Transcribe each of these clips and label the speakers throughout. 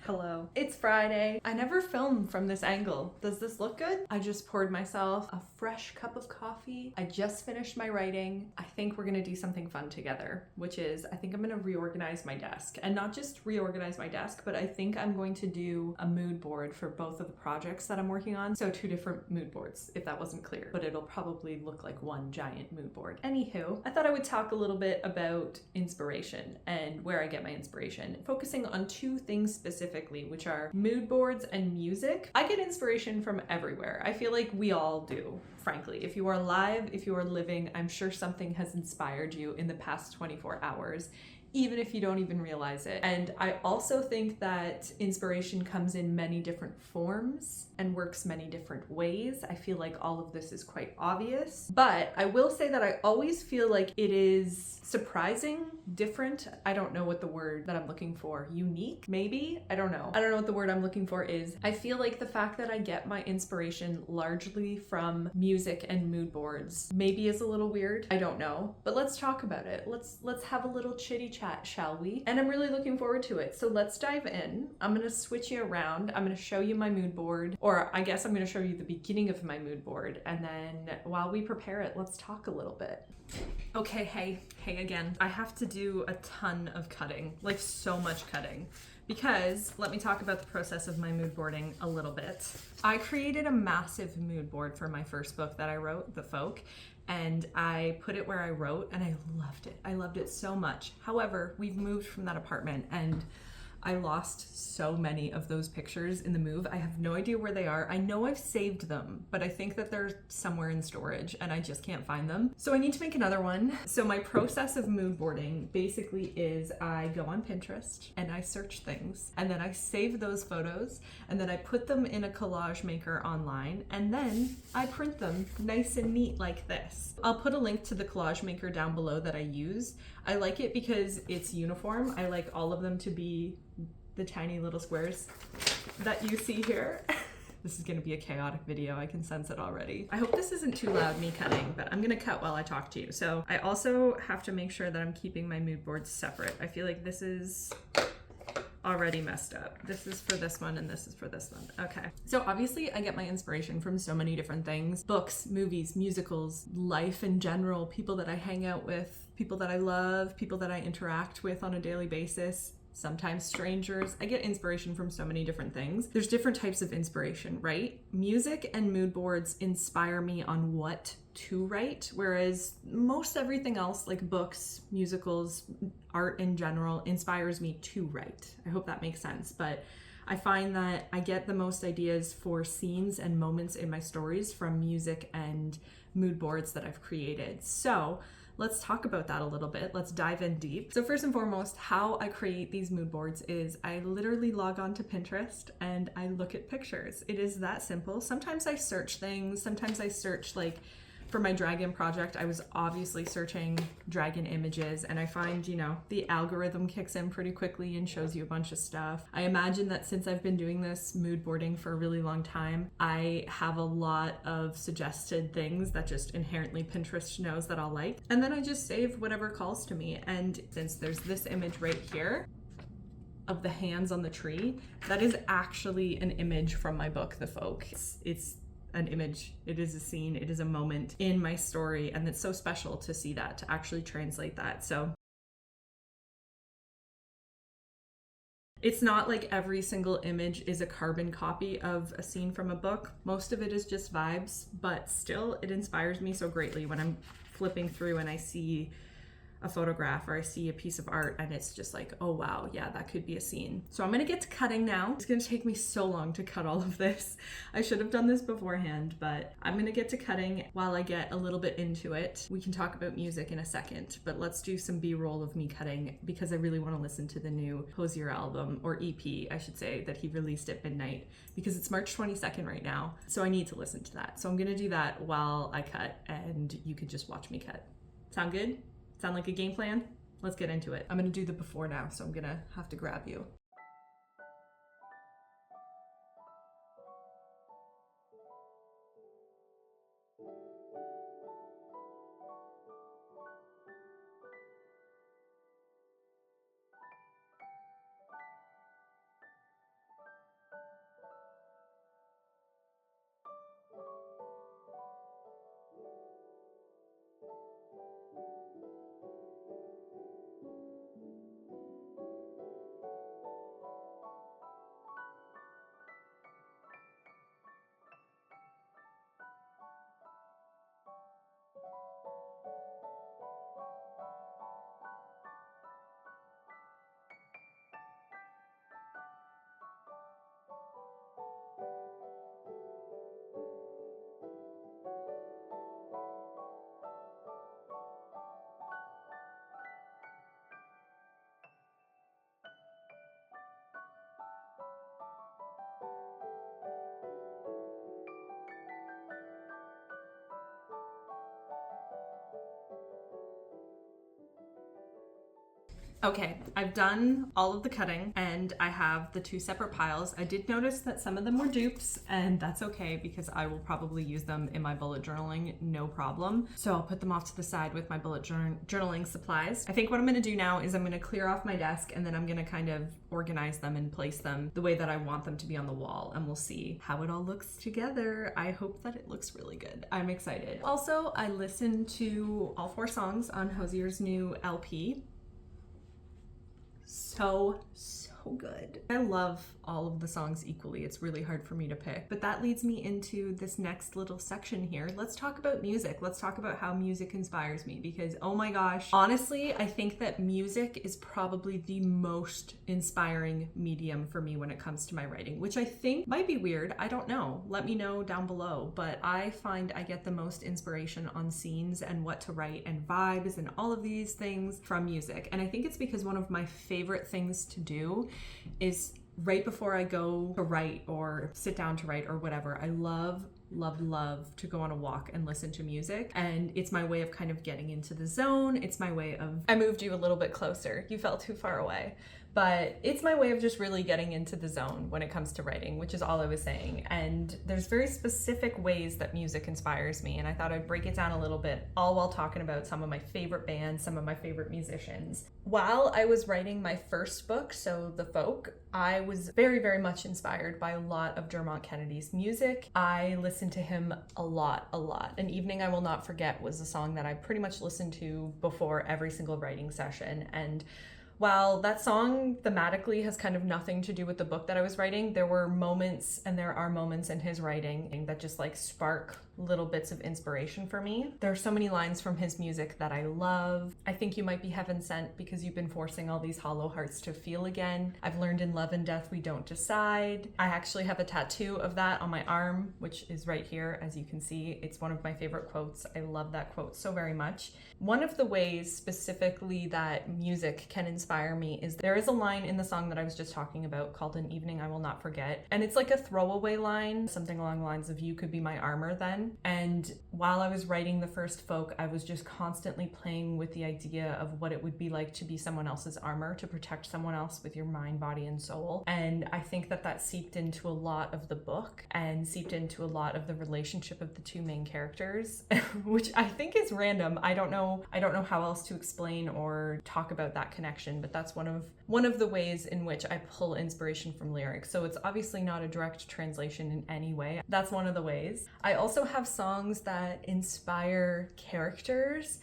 Speaker 1: Hello. It's Friday. I never film from this angle. Does this look good? I just poured myself a fresh cup of coffee. I just finished my writing. I think we're gonna do something fun together, which is I think I'm gonna reorganize my desk. And not just reorganize my desk, but I think I'm going to do a mood board for both of the projects that I'm working on. So 2 different mood boards, if that wasn't clear, but it'll probably look like one giant mood board. Anywho, I thought I would talk a little bit about inspiration and where I get my inspiration, focusing on 2 things specifically, which are mood boards and music. I get inspiration from everywhere. I feel like we all do, frankly. If you are alive, if you are living, I'm sure something has inspired you in the past 24 hours, even if you don't even realize it. And I also think that inspiration comes in many different forms and works many different ways. I feel like all of this is quite obvious, but I will say that I always feel like it is surprising, different. I don't know what the word that I'm looking for, unique, maybe? I don't know what the word I'm looking for is. I feel like the fact that I get my inspiration largely from music and mood boards maybe is a little weird. I don't know, but let's talk about it. Let's have a little chitty chat, shall we? And I'm really looking forward to it. So let's dive in. I'm gonna switch you around. I'm gonna show you my mood board, or I guess I'm gonna show you the beginning of my mood board. And then while we prepare it, let's talk a little bit. Okay, hey again. I have to do a ton of cutting, like so much cutting. Because let me talk about the process of my mood boarding a little bit. I created a massive mood board for my first book that I wrote, The Folk, and I put it where I wrote and I loved it. I loved it so much. However, we've moved from that apartment and I lost so many of those pictures in the move. I have no idea where they are. I know I've saved them, but I think that they're somewhere in storage and I just can't find them. So I need to make another one. So my process of mood boarding basically is I go on Pinterest and I search things and then I save those photos and then I put them in a collage maker online and then I print them nice and neat like this. I'll put a link to the collage maker down below that I use. I like it because it's uniform. I like all of them to be the tiny little squares that you see here. This is gonna be a chaotic video, I can sense it already. I hope this isn't too loud, me cutting, but I'm gonna cut while I talk to you. So I also have to make sure that I'm keeping my mood boards separate. I feel like this is already messed up. This is for this one and this is for this one. Okay. So obviously I get my inspiration from so many different things. Books, movies, musicals, life in general, people that I hang out with, people that I love, people that I interact with on a daily basis. Sometimes strangers. I get inspiration from so many different things. There's different types of inspiration, right? Music and mood boards inspire me on what to write, whereas most everything else, like books, musicals, art in general, inspires me to write. I hope that makes sense. But I find that I get the most ideas for scenes and moments in my stories from music and mood boards that I've created. So let's talk about that a little bit. Let's dive in deep. So first and foremost, how I create these mood boards is I literally log on to Pinterest and I look at pictures. It is that simple. Sometimes I search things. Sometimes I search, like for my dragon project, I was obviously searching dragon images and I find, you know, the algorithm kicks in pretty quickly and shows you a bunch of stuff. I imagine that since I've been doing this mood boarding for a really long time, I have a lot of suggested things that just inherently Pinterest knows that I'll like. And then I just save whatever calls to me. And since there's this image right here of the hands on the tree, that is actually an image from my book, The Folk. It's an image, it is a scene, it is a moment in my story, and it's so special to see that, to actually translate that. So it's not like every single image is a carbon copy of a scene from a book. Most of it is just vibes, but still it inspires me so greatly when I'm flipping through and I see a photograph or I see a piece of art and it's just like, oh wow, yeah, that could be a scene. So I'm gonna get to cutting now. It's gonna take me so long to cut all of this. I should have done this beforehand, but I'm gonna get to cutting while I get a little bit into it. We can talk about music in a second, but let's do some B-roll of me cutting because I really wanna listen to the new Hozier album, or EP, I should say, that he released at midnight, because it's March 22nd right now. So I need to listen to that. So I'm gonna do that while I cut and you could just watch me cut. Sound good? Sound like a game plan? Let's get into it. I'm gonna do the before now, so I'm gonna have to grab you. Okay, I've done all of the cutting and I have the 2 separate piles. I did notice that some of them were dupes, and that's okay because I will probably use them in my bullet journaling, no problem. So I'll put them off to the side with my bullet journaling supplies. I think what I'm gonna do now is I'm gonna clear off my desk and then I'm gonna kind of organize them and place them the way that I want them to be on the wall, and we'll see how it all looks together. I hope that it looks really good. I'm excited. Also, I listened to all 4 songs on Hozier's new LP. So good. I love all of the songs equally. It's really hard for me to pick. But that leads me into this next little section here. Let's talk about music. Let's talk about how music inspires me, because oh my gosh, honestly, I think that music is probably the most inspiring medium for me when it comes to my writing, which I think might be weird. I don't know. Let me know down below. But I find I get the most inspiration on scenes and what to write and vibes and all of these things from music. And I think it's because one of my favorite things to do is right before I go to write or sit down to write or whatever, I love to go on a walk and listen to music. And it's my way of kind of getting into the zone. It's my way of, I moved you a little bit closer. You felt too far away. But it's my way of just really getting into the zone when it comes to writing, which is all I was saying. And there's very specific ways that music inspires me. And I thought I'd break it down a little bit, all while talking about some of my favorite bands, some of my favorite musicians. While I was writing my first book, so The Folk, I was very, very much inspired by a lot of Dermot Kennedy's music. I listened to him a lot. An Evening I Will Not Forget was a song that I pretty much listened to before every single writing session. And while that song thematically has kind of nothing to do with the book that I was writing, there were moments, and there are moments in his writing that just like spark little bits of inspiration for me. There are so many lines from his music that I love. I think you might be heaven sent because you've been forcing all these hollow hearts to feel again. I've learned in love and death we don't decide. I actually have a tattoo of that on my arm, which is right here, as you can see. It's one of my favorite quotes. I love that quote so very much. One of the ways specifically that music can inspire me is there is a line in the song that I was just talking about called An Evening I Will Not Forget. And it's like a throwaway line, something along the lines of, you could be my armor then. And while I was writing the first folk, I was just constantly playing with the idea of what it would be like to be someone else's armor, to protect someone else with your mind, body, and soul. And I think that that seeped into a lot of the book and seeped into a lot of the relationship of the 2 main characters, which I think is random. I don't know how else to explain or talk about that connection, but that's one of the ways in which I pull inspiration from lyrics. So it's obviously not a direct translation in any way. That's one of the ways. I also have songs that inspire characters.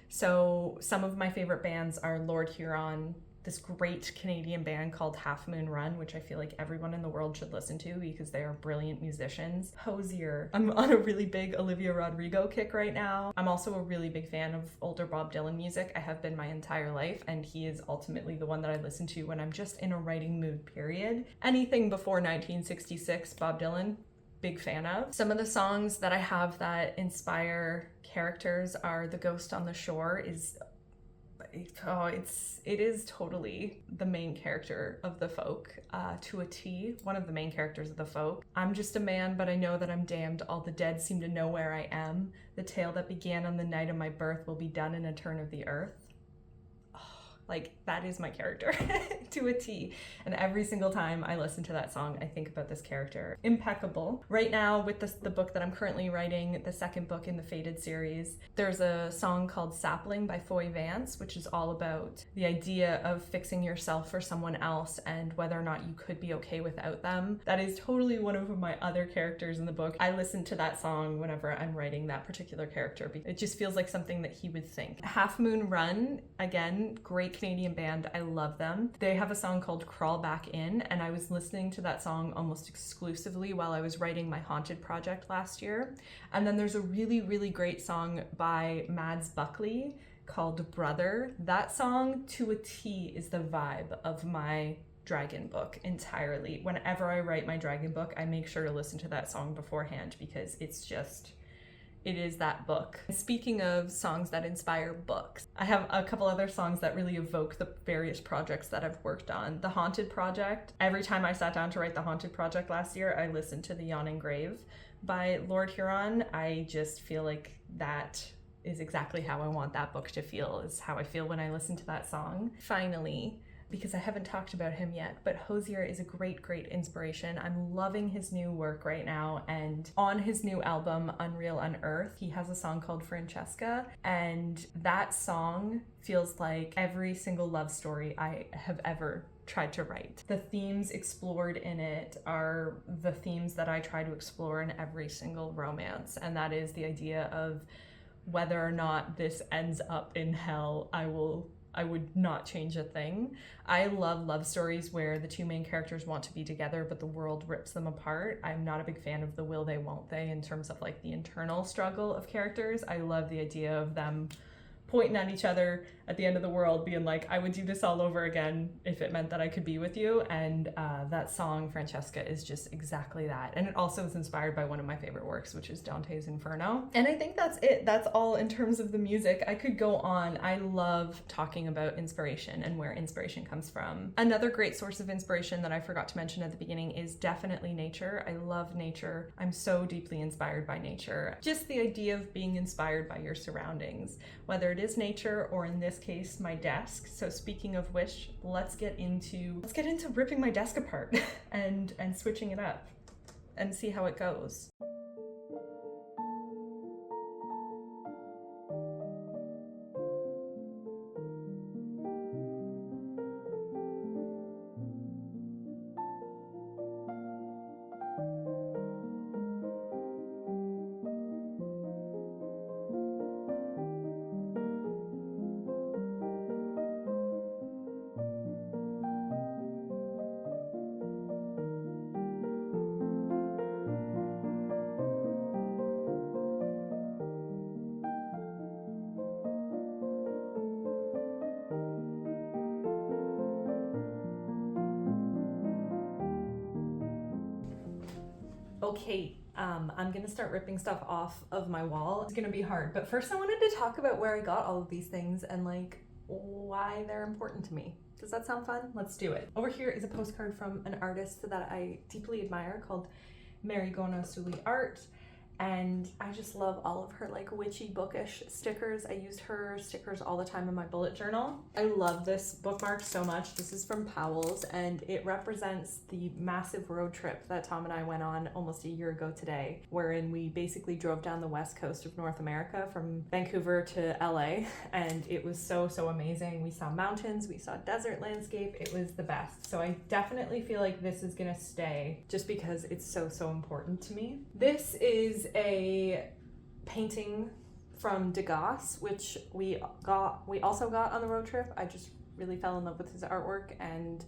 Speaker 1: So some of my favorite bands are Lord Huron, this great Canadian band called Half Moon Run, which I feel like everyone in the world should listen to because they are brilliant musicians. Hozier. I'm on a really big Olivia Rodrigo kick right now. I'm also a really big fan of older Bob Dylan music. I have been my entire life, and he is ultimately the one that I listen to when I'm just in a writing mood, period. Anything before 1966, Bob Dylan, big fan of. Some of the songs that I have that inspire characters are The Ghost on the Shore it is totally the main character of The Folk, to a T, one of the main characters of The Folk. I'm just a man, but I know that I'm damned. All the dead seem to know where I am. The tale that began on the night of my birth will be done in a turn of the earth. Like, that is my character to a T. And every single time I listen to that song, I think about this character. Impeccable. Right now, with the book that I'm currently writing, the second book in the Faded series, there's a song called Sapling by Foy Vance, which is all about the idea of fixing yourself for someone else and whether or not you could be okay without them. That is totally one of my other characters in the book. I listen to that song whenever I'm writing that particular character because it just feels like something that he would think. Half Moon Run, again, great Canadian band. I love them. They have a song called Crawl Back In, and I was listening to that song almost exclusively while I was writing my Haunted project last year. And then there's a really, really great song by Mads Buckley called Brother. That song, to a T, is the vibe of my dragon book entirely. Whenever I write my dragon book, I make sure to listen to that song beforehand because it's it is that book. Speaking of songs that inspire books, I have a couple other songs that really evoke the various projects that I've worked on. The Haunted Project. Every time I sat down to write the Haunted Project last year, I listened to The Yawning Grave by Lord Huron. I just feel like that is exactly how I want that book to feel, is how I feel when I listen to that song. Finally, because I haven't talked about him yet, but Hozier is a great, great inspiration. I'm loving his new work right now, and on his new album, Unreal Unearthed, he has a song called Francesca, and that song feels like every single love story I have ever tried to write. The themes explored in it are the themes that I try to explore in every single romance, and that is the idea of whether or not this ends up in hell, I would not change a thing. I love love stories where the two main characters want to be together, but the world rips them apart. I'm not a big fan of the will they, won't they in terms of like the internal struggle of characters. I love the idea of them pointing at each other at the end of the world, being like, I would do this all over again if it meant that I could be with you. And that song, Francesca, is just exactly that. And it also is inspired by one of my favorite works, which is Dante's Inferno. And I think that's it. That's all in terms of the music. I could go on. I love talking about inspiration and where inspiration comes from. Another great source of inspiration that I forgot to mention at the beginning is definitely nature. I love nature. I'm so deeply inspired by nature. Just the idea of being inspired by your surroundings, whether it is nature or in this case my desk. So speaking of which, let's get into ripping my desk apart and switching it up and see how it goes. Okay, I'm gonna start ripping stuff off of my wall. It's gonna be hard, but first I wanted to talk about where I got all of these things and like why they're important to me. Does that sound fun? Let's do it. Over here is a postcard from an artist that I deeply admire called Marigono Suli Art. And I just love all of her like witchy bookish stickers. I used her stickers all the time in my bullet journal. I love this bookmark so much. This is from Powell's and it represents the massive road trip that Tom and I went on almost a year ago today, wherein we basically drove down the west coast of North America from Vancouver to LA, and it was so amazing. We saw mountains, we saw desert landscape. It was the best. So I definitely feel like this is gonna stay just because it's so important to me. This is a painting from Degas, which we also got on the road trip. I just really fell in love with his artwork and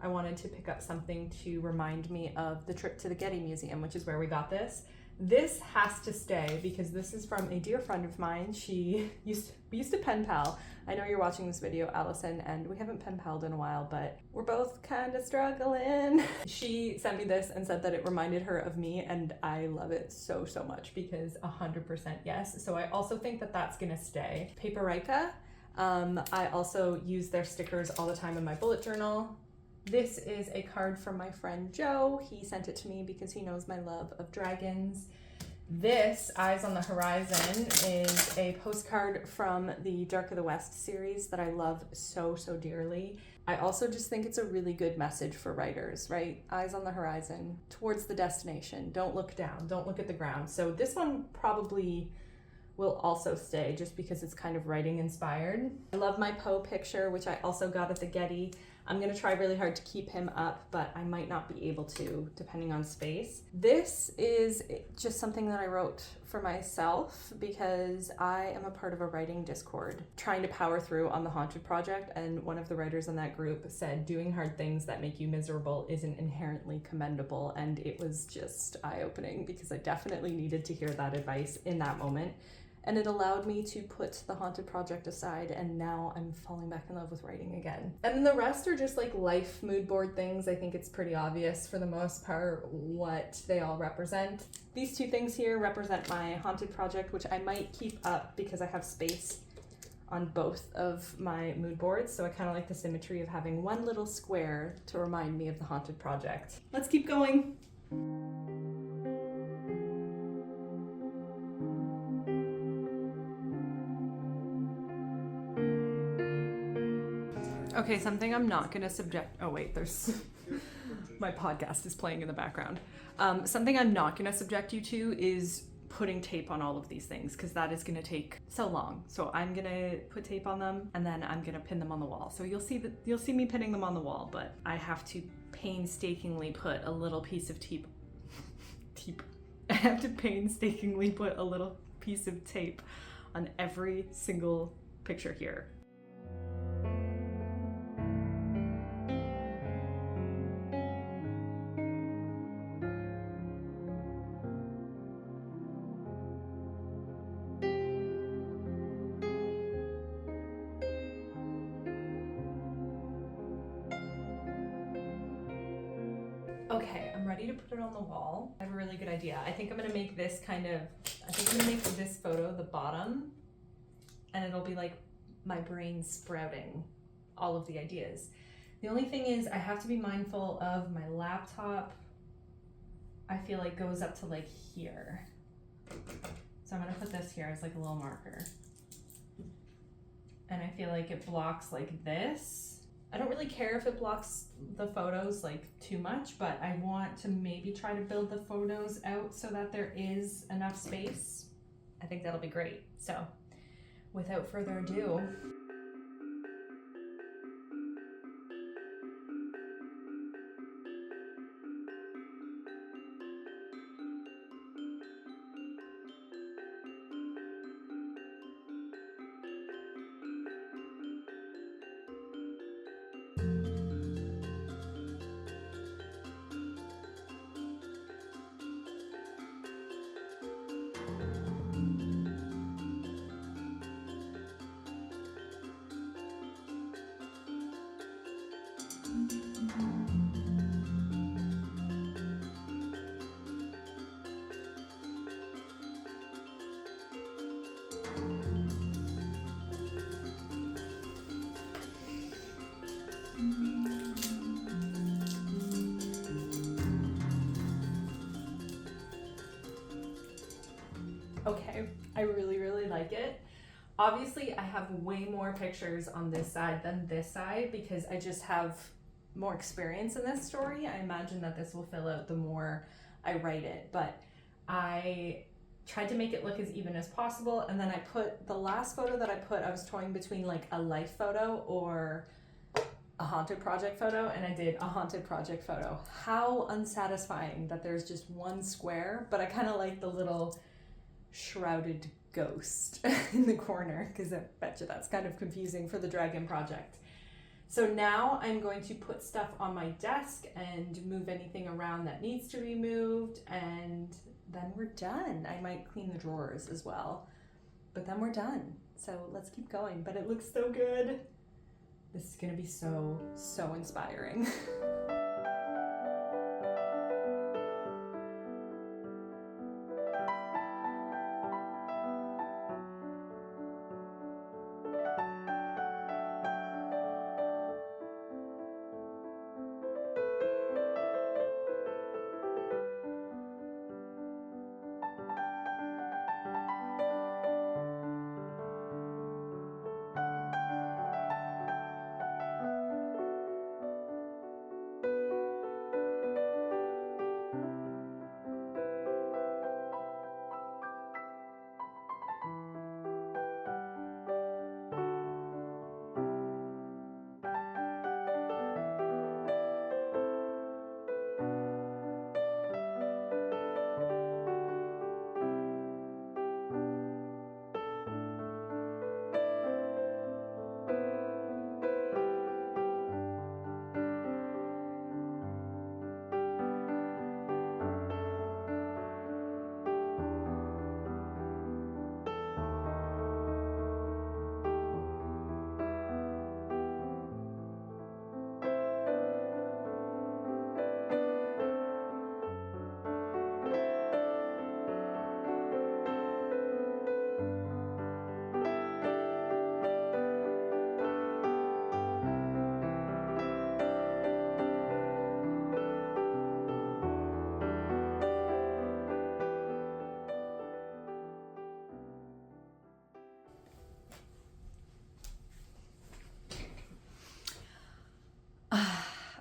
Speaker 1: I wanted to pick up something to remind me of the trip to the Getty Museum, which is where we got this. This has to stay because this is from a dear friend of mine. We used to pen pal. I know you're watching this video, Allison, and we haven't pen palled in a while, but we're both kind of struggling. She sent me this and said that it reminded her of me, and I love it so much because 100% yes. So I also think that that's gonna stay. Paperica. I also use their stickers all the time in my bullet journal. This is a card from my friend Joe. He sent it to me because he knows my love of dragons. This, Eyes on the Horizon, is a postcard from the Dark of the West series that I love so dearly. I also just think it's a really good message for writers, right? Eyes on the horizon, towards the destination. Don't look down, don't look at the ground. So this one probably will also stay just because it's kind of writing inspired. I love my Poe picture, which I also got at the Getty. I'm gonna try really hard to keep him up, but I might not be able to, depending on space. This is just something that I wrote for myself because I am a part of a writing Discord trying to power through on the Haunted Project, and one of the writers in that group said doing hard things that make you miserable isn't inherently commendable, and it was just eye-opening because I definitely needed to hear that advice in that moment. and it allowed me to put the haunted project aside, and now I'm falling back in love with writing again. And then the rest are just like life mood board things. I think it's pretty obvious for the most part what they all represent. These two things here represent my haunted project, which I might keep up because I have space on both of my mood boards, so I kind of like the symmetry of having one little square to remind me of the haunted project. Let's keep going. Okay, something I'm not gonna oh wait, there's my podcast is playing in the background. Something I'm not gonna subject you to is putting tape on all of these things, because that is gonna take so long. So I'm gonna put tape on them, and then I'm gonna pin them on the wall. So you'll see me pinning them on the wall, but I have to painstakingly put a little piece of tape. I have to painstakingly put a little piece of tape on every single picture here. Okay, I'm ready to put it on the wall. I have a really good idea. I think I'm gonna make this I'm gonna make this photo the bottom, and it'll be like my brain sprouting all of the ideas. The only thing is I have to be mindful of my laptop. I feel like goes up to like here. So I'm gonna put this here as like a little marker. And I feel like it blocks like this. I don't really care if it blocks the photos like too much, but I want to maybe try to build the photos out so that there is enough space. I think that'll be great. So without further ado, okay, I really, really like it. Obviously, I have way more pictures on this side than this side because I just have more experience in this story. I imagine that this will fill out the more I write it, but I tried to make it look as even as possible, and then I put the last photo that I was toying between like a life photo or a haunted project photo, and I did a haunted project photo. How unsatisfying that there's just one square, but I kind of like the little shrouded ghost in the corner, because I bet you that's kind of confusing for the dragon project. So now I'm going to put stuff on my desk and move anything around that needs to be moved, and then we're done. I might clean the drawers as well, but then we're done. So let's keep going, but it looks so good. This is gonna be so, so inspiring.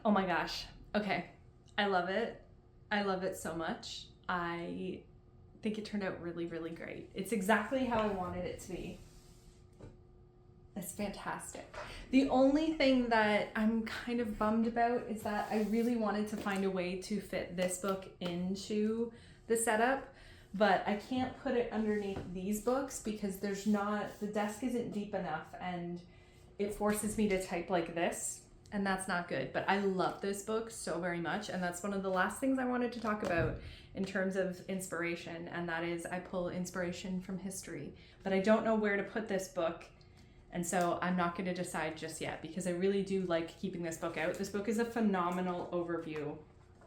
Speaker 1: Oh my gosh. Okay. I love it. I love it so much. I think it turned out really, really great. It's exactly how I wanted it to be. It's fantastic. The only thing that I'm kind of bummed about is that I really wanted to find a way to fit this book into the setup, but I can't put it underneath these books because the desk isn't deep enough and it forces me to type like this, and that's not good. But I love this book so very much, and that's one of the last things I wanted to talk about in terms of inspiration, and that is I pull inspiration from history, but I don't know where to put this book. And so I'm not going to decide just yet because I really do like keeping this book out. This book is a phenomenal overview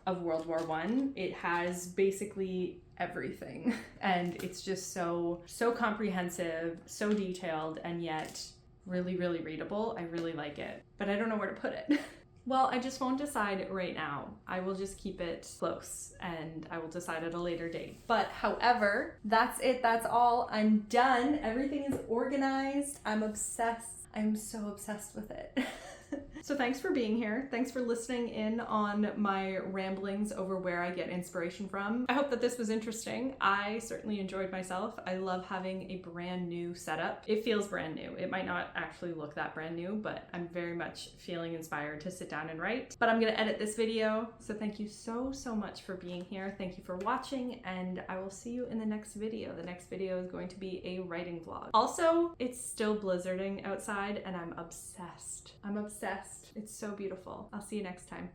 Speaker 1: of World War I. It has basically everything and it's just so comprehensive, so detailed, and yet really, really readable. I really like it, but I don't know where to put it. Well, I just won't decide right now. I will just keep it close and I will decide at a later date. But however, that's it. That's all. I'm done. Everything is organized. I'm obsessed. I'm so obsessed with it. So thanks for being here. Thanks for listening in on my ramblings over where I get inspiration from. I hope that this was interesting. I certainly enjoyed myself. I love having a brand new setup. It feels brand new. It might not actually look that brand new, but I'm very much feeling inspired to sit down and write. But I'm gonna edit this video. So thank you so much for being here. Thank you for watching, and I will see you in the next video. The next video is going to be a writing vlog. Also, it's still blizzarding outside and I'm obsessed. I'm obsessed. It's so beautiful. I'll see you next time.